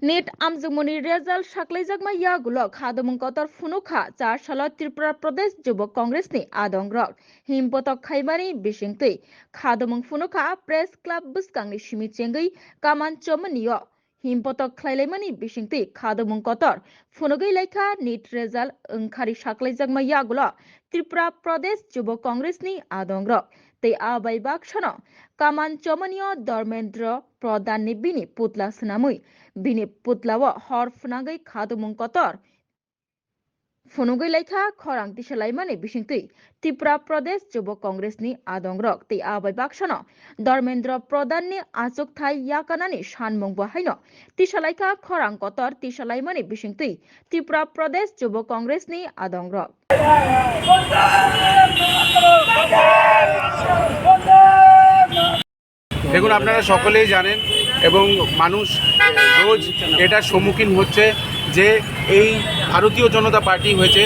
Net आमजुमनि result साख्लैजागमा यागुलक खादमुं Qatar फुनुखा 4 साल त्रिपुरा प्रदेश जुब कांग्रेसनि आदंग्रक हिमपतक खाइमानि बिसिंतै खादमुं फुनुखा press club बुस्कांनि सिमिचेंगै कामान चमनियो हिमपतक खाइलाइमानि बिसिंतै खादमुं कतर फुनुगै लाइखा नेट रेजाल्ट ओंखारि साख्लैजागमा यागुल त्रिपुरा प्रदेश जुब कांग्रेसनि आदंग्रक तै आबाय बाक्सनो कामान चमनियो धर्मेन्द्र प्रधाननि बिनि पुतला सनामुइ बिनि पुतलाव हर फुनागै खादुमुं कतर फुनुगै लाइखा खरां तिसालाइमानि बिसिंतै त्रिपुरा प्रदेश जुब कांग्रेसनि आदंग्रक तै आबाय बाक्सनो धर्मेन्द्र प्रधाननि आचुक थाइ याकानानि सानमुं बाहायनो तिसालाइखा खरां कतर तिसालाइमानि बिसिंतै त्रिपुरा प्रदेश जुब कांग्रेसनि आदंग्रक দেখুন আপনারা সকলেই জানেন এবং মানুষ রোজ এটার সম্মুখীন হচ্ছে যে এই ভারতীয় জনতা পার্টি হয়েছে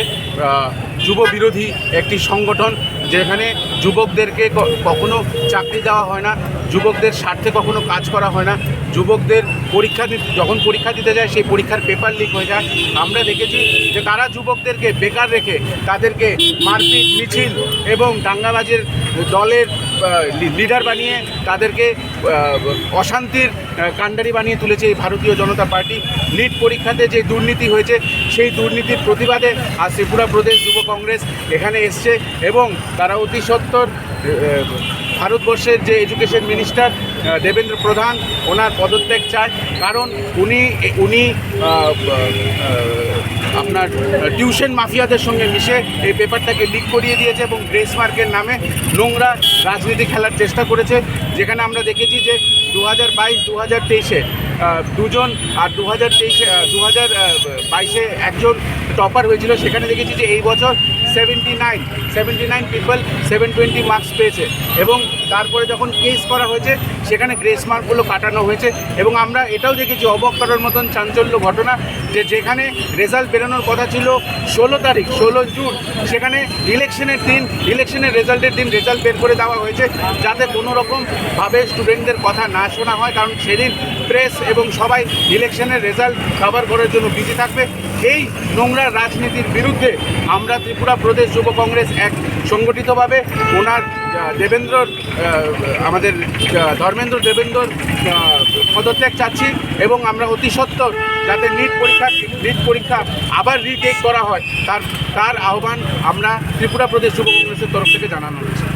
যুব বিরোধী একটি সংগঠন যেখানে যুবকদেরকে কখনো চাকরি দেওয়া হয় না, যুবকদের স্বার্থে কখনো কাজ করা হয় না, যুবকদের যখন পরীক্ষা দিতে যায় সেই পরীক্ষার পেপার লিক হয়ে যায়। আমরা দেখেছি যে তারা যুবকদেরকে বেকার রেখে তাদেরকে মারপিট মিছিল এবং দাঙ্গাবাজের দলের লিডার বানিয়ে তাদেরকে অশান্তির কাণ্ডারি বানিয়ে তুলেছে এই ভারতীয় জনতা পার্টি। লিড পরীক্ষাতে যে দুর্নীতি হয়েছে সেই দুর্নীতির প্রতিবাদে আজ ত্রিপুরা প্রদেশ যুব কংগ্রেস এখানে এসছে এবং তারা অতি সত্বর ভারতবর্ষের যে এডুকেশন মিনিস্টার দেবেন্দ্র প্রধান ওনার পদত্যাগ চায়, কারণ উনি আপনার টিউশন মাফিয়াদের সঙ্গে মিশে এই পেপারটাকে লিক করিয়ে দিয়েছে এবং গ্রেস মার্কের নামে নোংরা রাজনীতি খেলার চেষ্টা করেছে। যেখানে আমরা দেখেছি যে 2022-2023-এ দুজন আর 2022-এ একজন টপার হয়েছিল। সেখানে দেখেছি যে এই বছর 79 পিপল 720 মার্কস পেয়েছে এবং তারপরে যখন কেস করা হয়েছে সেখানে গ্রেস মার্কগুলো কাটানো হয়েছে। এবং আমরা এটাও দেখেছি অবাক করার মতন চাঞ্চল্য ঘটনা যে যেখানে রেজাল্ট বেরোনোর কথা ছিল 16 জুন, সেখানে ইলেকশনের রেজাল্টের দিন রেজাল্ট বের করে দেওয়া হয়েছে যাতে কোনো রকমভাবে স্টুডেন্টদের কথা না শোনা হয়, কারণ সেদিন প্রেস এবং সবাই ইলেকশনের রেজাল্ট কভার করার জন্য বিজি থাকবে। এই নোংরা রাজনীতির বিরুদ্ধে আমরা ত্রিপুরা প্রদেশ যুব কংগ্রেস এক সংগঠিতভাবে ওনার আমাদের ধর্মেন্দ্র দেবেন্দ্র পদত্যাগ চাচ্ছি এবং আমরা অতি সত্বর যাতে নিট পরীক্ষা আবার রিটেক করা হয় তার আহ্বান আমরা ত্রিপুরা প্রদেশ যুব কংগ্রেসের তরফ থেকে জানানো হয়েছে।